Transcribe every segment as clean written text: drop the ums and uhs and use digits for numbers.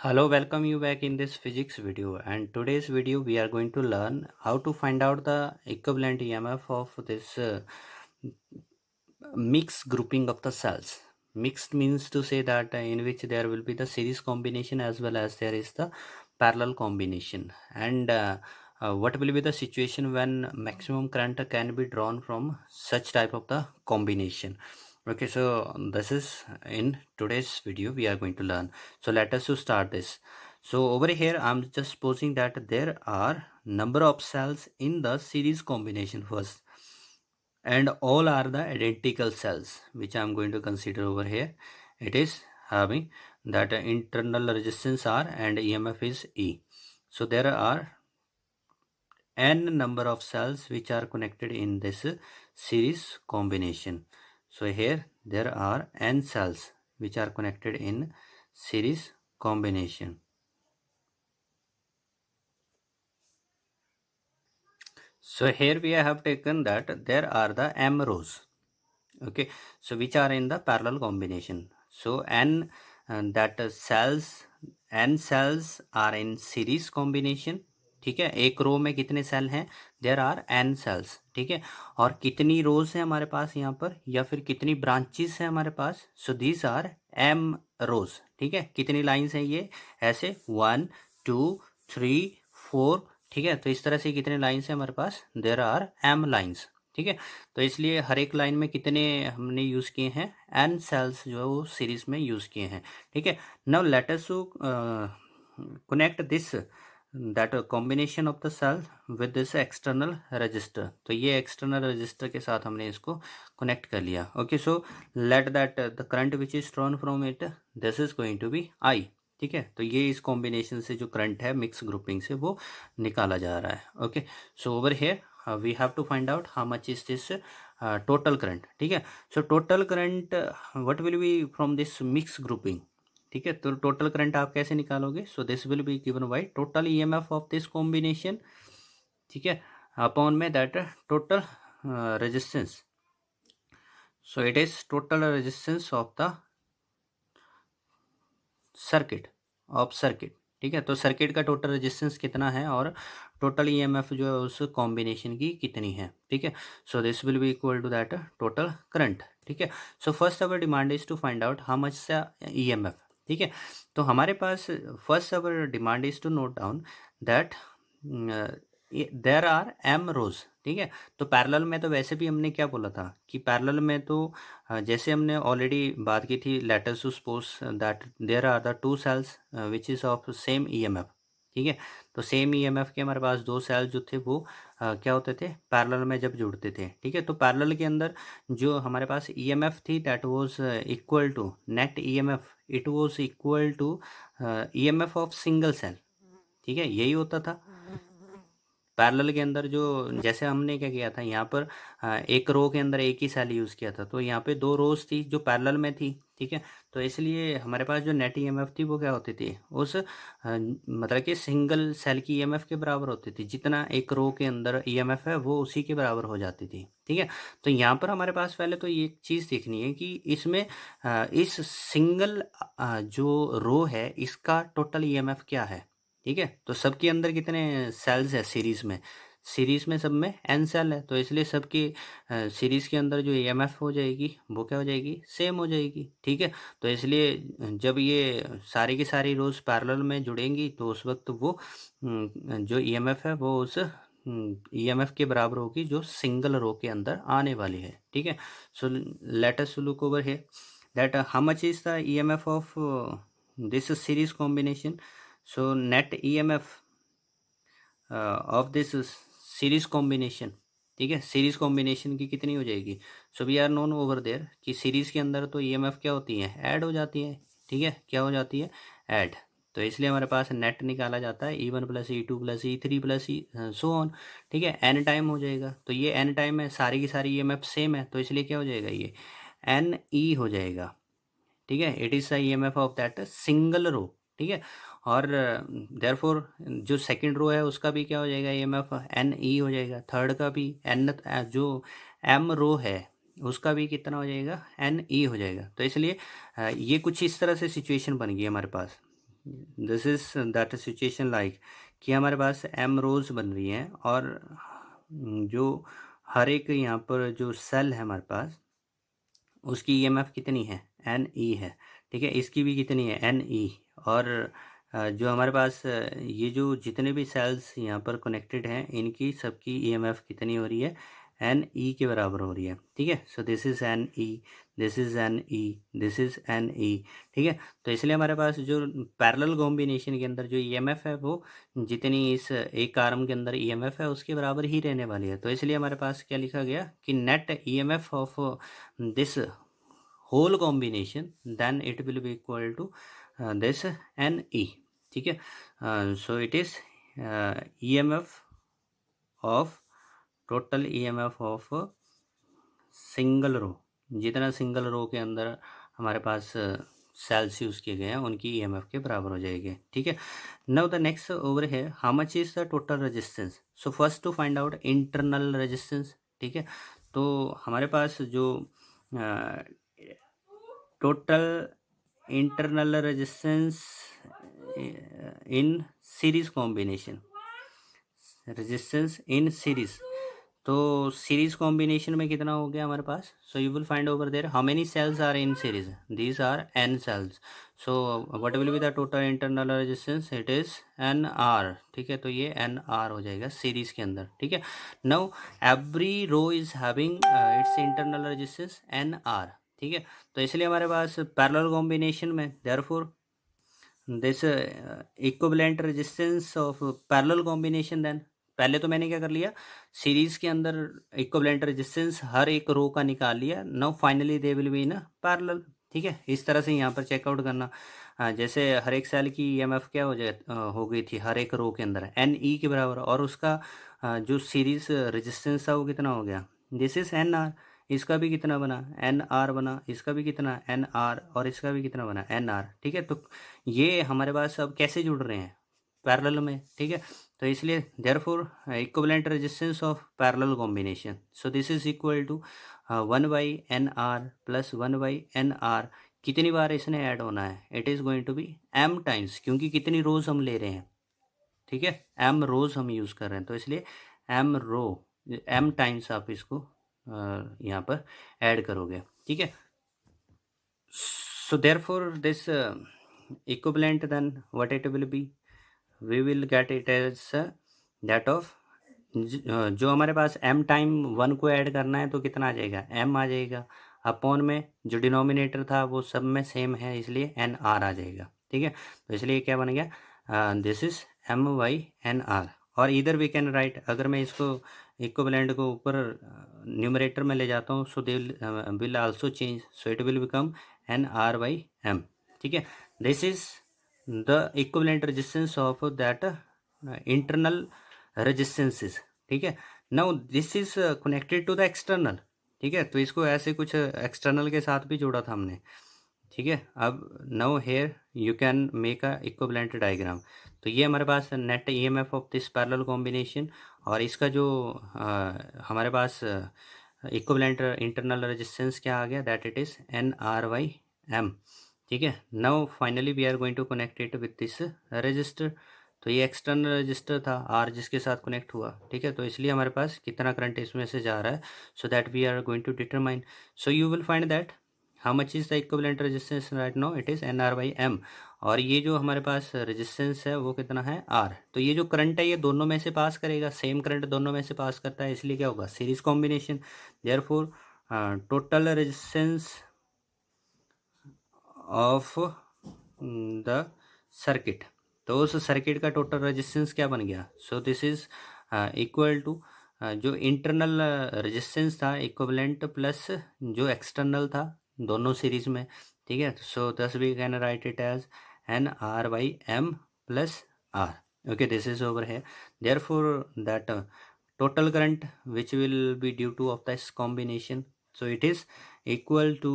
Hello, welcome you back in this physics video, and today's video we are going to learn how to find out the equivalent EMF of this mixed grouping of the cells. Mixed means to say that in which there will be the series combination as well as there is the parallel combination. And what will be the situation when maximum current can be drawn from such type of the combination. Okay, so this is in today's video we are going to learn. So let us to start this. So over here I'm just supposing that there are number of cells in the series combination first, and all are the identical cells which I am going to consider over here. It is having that internal resistance R and EMF is E. So there are n number of cells which are connected in this series combination. So here there are n cells which are connected in series combination. So here we have taken that there are the m rows. Okay, so which are in the parallel combination. So n that n cells are in series combination. ठीक है, एक रो में कितने cell हैं? There are n cells. ठीक है, और कितनी रोज है हमारे पास यहाँ पर, या फिर कितनी ब्रांचेस है हमारे पास? सो दीज आर m रोज. ठीक है, कितनी लाइंस हैं ये? ऐसे 1 2 3 4. ठीक है, तो इस तरह से कितने लाइंस हैं हमारे पास? There are m lines. ठीक है, तो इसलिए हर एक लाइन में कितने हमने यूज़ किए हैं? एन सेल्स जो है वो सीरीज में यूज़ किए हैं. ठीक है, now let us to connect this that combination of the cell with this external register. तो ये एक्सटर्नल रजिस्टर के साथ हमने इसको कनेक्ट कर लिया. Okay, so let that the current which is drawn from it, this is going to be I. ठीक है, तो ये इस कॉम्बिनेशन से जो करंट है मिक्स ग्रुपिंग से वो निकाला जा रहा है. Okay, so over here we have to find out how much is this total current. ठीक है, so total current what will be from this mix grouping. ठीक है, तो टोटल करंट आप कैसे निकालोगे? सो this will be given by total EMF of this combination. ठीक है, अपॉन में that total resistance. So it is total resistance of the circuit. ठीक है, तो सर्किट का टोटल रेजिस्टेंस कितना है और टोटल ईएमएफ जो है उस कॉम्बिनेशन की कितनी है. ठीक है, so this will be equal to that total current. ठीक है, so first our demand is to find out how much the EMF. ठीक है, तो हमारे पास first our demand is to note down that there are m rows. ठीक है, तो पैरेलल में तो वैसे भी हमने क्या बोला था कि पैरेलल में तो जैसे हमने ऑलरेडी बात की थी, let us to suppose that there are the two cells which is of same EMF. ठीक है, तो सेम ईएमएफ के हमारे पास दो सेल्स जो थे वो क्या होते थे? पैरेलल में जब जुड़ते थे. ठीक है, तो पैरेलल के अंदर जो हमारे पास ईएमएफ थी that was equal to net EMF. It was equal to EMF of single cell. ठीक है, यही होता था पैरेलल के अंदर. जो जैसे हमने क्या किया था यहाँ पर, एक रो के अंदर एक ही सेल यूज़ किया था, तो यहाँ पे दो रोज थी जो पैरेलल में थी. ठीक है, तो इसलिए हमारे पास जो नेट ईएमएफ थी वो क्या होती थी? उस मतलब कि सिंगल सेल की ईएमएफ के बराबर होती थी. जितना एक रो के अंदर ईएमएफ है वो उसी के बराबर हो जाती थी. ठीक है, तो यहाँ पर हमारे पास पहले तो ये चीज़ देखनी है कि इसमें इस सिंगल जो रो है इसका टोटल ईएमएफ क्या है. ठीक है, तो सबके अंदर कितने सेल्स है सीरीज में? सीरीज में सब में एन सेल है, तो इसलिए सबकी सीरीज के अंदर जो ईएमएफ हो जाएगी वो क्या हो जाएगी? सेम हो जाएगी. ठीक है, तो इसलिए जब ये सारी की सारी रोज पैरेलल में जुड़ेंगी तो उस वक्त वो जो ईएमएफ है वो उस ईएमएफ के बराबर होगी जो सिंगल रो के अंदर आने वाली है. ठीक है, so let us look over here that how much is the EMF of this series combination. So net EMF of this series combination. ठीक है, सीरीज कॉम्बिनेशन की कितनी हो जाएगी? So we are known over there कि series के अंदर तो ईएमएफ क्या होती है? ऐड हो जाती है. ठीक है, क्या हो जाती है? ऐड. तो इसलिए हमारे पास नेट निकाला जाता है E1 plus E2 plus E3 plus so on. ठीक है, एन टाइम हो जाएगा. तो ये एन टाइम है, सारी की सारी ईएमएफ सेम है, तो इसलिए क्या हो जाएगा? ये एन ई हो जाएगा. ठीक है, it is the EMF of that single row. ठीक है, और देयरफॉर जो सेकंड रो है उसका भी क्या हो जाएगा? ईएमएफ एन ई हो जाएगा. थर्ड का भी एन, जो एम रो है उसका भी कितना हो जाएगा? एन ई हो जाएगा. तो इसलिए ये कुछ इस तरह से सिचुएशन बन गई हमारे पास. This is that situation like कि हमारे पास एम रोज बन रही हैं और जो हर एक यहाँ पर जो सेल है हमारे पास उसकी ईएमएफ कितनी है, एन ई है, ठीक है। इसकी भी कितनी है, एन ई। और जो हमारे पास ये जो जितने भी सेल्स यहाँ पर कनेक्टेड हैं इनकी सबकी ईएमएफ कितनी हो रही है, एन ई के बराबर हो रही है, ठीक है। So this is an E, this is an E, this is an E, ठीक है। तो इसलिए हमारे पास जो पैरेलल कॉम्बिनेशन के अंदर जो ईएमएफ है वो जितनी इस एक आर्म के अंदर ईएमएफ है उसके बराबर ही रहने वाली है। तो इसलिए हमारे पास क्या लिखा गया कि net EMF of this whole combination then it will be equal to this NE, ठीक है। so it is EMF of total EMF of single row, जितना सिंगल रो के अंदर हमारे पास सेल्स यूज़ किए गए हैं उनकी ईएमएफ के बराबर हो जाएगी, ठीक है। नाउ द नेक्स्ट ओवर है how much is the total resistance. So first to find out internal resistance, ठीक है। तो हमारे पास जो total internal resistance in series combination, resistance in series, तो सीरीज कॉम्बिनेशन में कितना हो गया हमारे पास। So you will find over there how many cells are in series, these are n cells. So what will be the total internal resistance, it is an R, ठीक है। तो ये एन आर हो जाएगा सीरीज के अंदर, ठीक है। Now every row is having its internal resistance N R, ठीक है। तो इसलिए हमारे पास पैरेलल कॉम्बिनेशन में therefore this equivalent resistance of parallel combination, then पहले तो मैंने क्या कर लिया, सीरीज के अंदर इक्विवेलेंट रेजिस्टेंस हर एक रो का निकाल लिया। Now finally they will be in parallel, ठीक है। इस तरह से यहाँ पर चेकआउट करना। जैसे हर एक सेल की ईएमएफ क्या हो गई थी हर एक रो के अंदर एन ई के बराबर, और उसका जो सीरीज रेजिस्टेंस था वो कितना हो गया, दिस इज एन आर। इसका भी कितना बना, एन आर बना, इसका भी कितना एन आर, और इसका भी कितना बना एन आर, ठीक है। तो ये हमारे पास अब कैसे जुड़ रहे हैं, पैरेलल में, ठीक है। तो इसलिए therefore equivalent resistance of parallel combination, so this is equal to 1/NR plus 1/NR। कितनी बार इसने ऐड होना है, it is going to be M times, क्योंकि कितनी रोज हम ले रहे हैं, ठीक है, एम रोज हम यूज़ कर रहे हैं, तो इसलिए एम रो, एम टाइम्स आप इसको यहाँ पर ऐड करोगे, ठीक है। So therefore this equivalent, then what it will be, we will get it as that of जो हमारे पास m टाइम 1 को ऐड करना है तो कितना आ जाएगा, m आ जाएगा, अपॉन में जो डिनोमिनेटर था वो सब में सेम है इसलिए एन आर आ जाएगा, ठीक है। तो इसलिए क्या बन गया, दिस इज m/n/r। और इधर वी कैन राइट, अगर मैं इसको इक्विवेलेंट को ऊपर न्यूमरेटर में ले जाता हूँ, so they will also change, so it will become NR/m, ठीक है। This is the equivalent resistance of that internal resistances, ठीक है। Now this is connected to the external, ठीक है। तो इसको ऐसे कुछ एक्सटर्नल के साथ भी जोड़ा था हमने, ठीक है। अब now here you can make a equivalent diagram. तो ये हमारे पास net EMF of this parallel combination, और इसका जो हमारे पास इक्विवेलेंट इंटरनल रेजिस्टेंस क्या आ गया, दैट इट इज NR/m, ठीक है। Now finally we are going to connect it with this resistor. तो ये एक्सटर्नल रजिस्टर था आर जिसके साथ कनेक्ट हुआ, ठीक है। तो इसलिए हमारे पास कितना करंट इसमें से जा रहा है, so that we are going to determine. So you will find that how much is the equivalent resistance right now, it is NR/m। और ये जो हमारे पास रेजिस्टेंस है वो कितना है R। तो ये जो करंट है ये दोनों में से पास करेगा, सेम करंट दोनों में से पास करता है, इसलिए क्या होगा, series combination. Therefore total resistance of the circuit, तो उस सर्किट का टोटल रेजिस्टेंस क्या बन गया, so this is equal to जो इंटरनल रेजिस्टेंस था इक्विवेलेंट प्लस जो एक्सटर्नल था दोनों सीरीज में, ठीक है। So this we can write it as NR/m plus R, okay, this is over here. Therefore that total current which will be due to of this combination, so it is equal to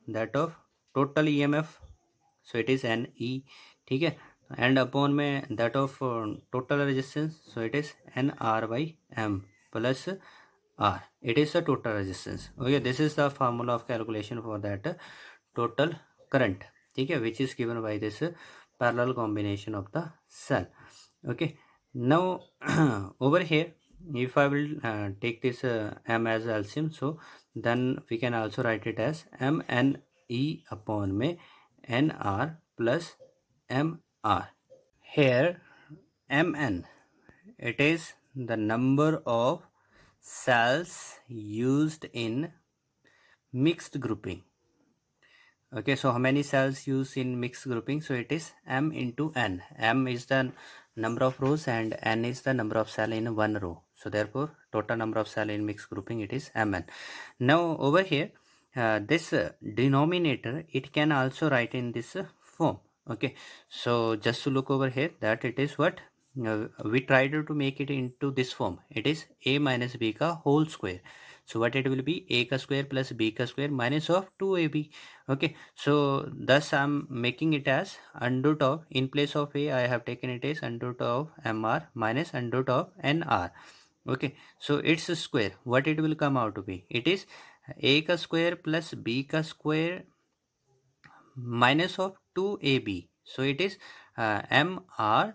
that of total EMF, so it is NE, ठीक है। And upon में that of total resistance, so it is NR/m plus R, it is the total resistance, okay. This is the formula of calculation for that total current, ठीक है, which is given by this parallel combination of the cell. Okay, now over here, if I will take this m as LCM, so then we can also write it as mne upon में nr plus mr. Here mn, it is the number of cells used in mixed grouping. Okay, so how many cells used in mixed grouping? So it is m into n. M is the number of rows and n is the number of cell in one row. So therefore total number of cell in mixed grouping, it is mn. Now over here, this denominator, it can also write in this form. Okay, so just to look over here, that it is what we tried to make it into this form. It is a minus b ka whole square. So what it will be, a ka square plus b ka square minus of 2ab. Okay, so thus I'm making it as under root of, in place of a I have taken it as under root of mr minus under root of nr. Okay, so it's a square. What it will come out to be, it is a ka square plus b ka square minus of 2ab. So it is mr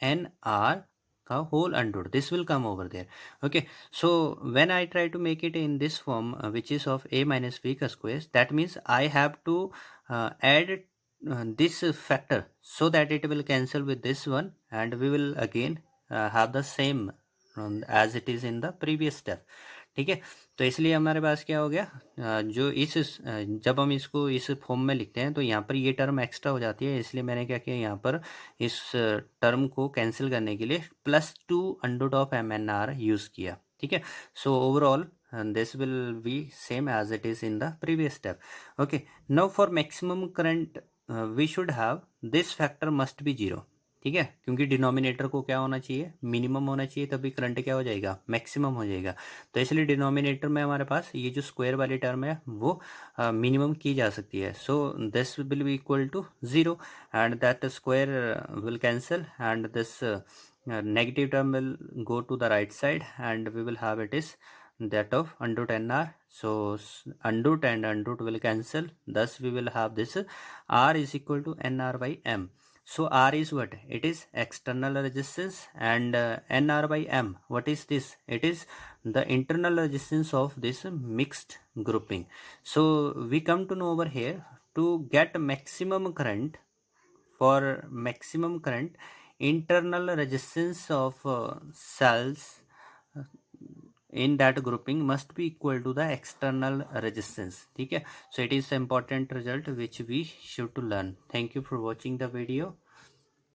nr ka whole under. This will come over there. Okay, so when I try to make it in this form, which is of a minus b ka squares, that means I have to add this factor so that it will cancel with this one, and we will again have the same as it is in the previous step. ठीक है, तो इसलिए हमारे पास क्या हो गया, जो इस जब हम इसको इस फॉर्म में लिखते हैं तो यहाँ पर ये टर्म एक्स्ट्रा हो जाती है, इसलिए मैंने क्या किया, यहाँ पर इस टर्म को कैंसिल करने के लिए +2 under root of mnr use किया. ठीक है, so overall this will be same as it is in the previous step. Okay, now for maximum current we should have this factor must be 0. ठीक है, क्योंकि denominator को क्या होना चाहिए, मिनिमम होना चाहिए, तभी करंट क्या हो जाएगा, मैक्सिमम हो जाएगा. तो इसलिए डिनोमिनेटर में हमारे पास ये जो स्क्वायर वाली टर्म है वो मिनिमम की जा सकती है. So this will be equal to 0 and that square will cancel and this negative term will go to the right side and we will have it is that of under root nr. So under root and under root will cancel, thus we will have this r is equal to nr by m. So r is what, it is external resistance, and nr by m, what is this, it is the internal resistance of this mixed grouping. So we come to know over here, to get maximum current, for maximum current, internal resistance of cells in that grouping must be equal to the external resistance. ठीक है, so it is important result which we should to learn. Thank you for watching the video.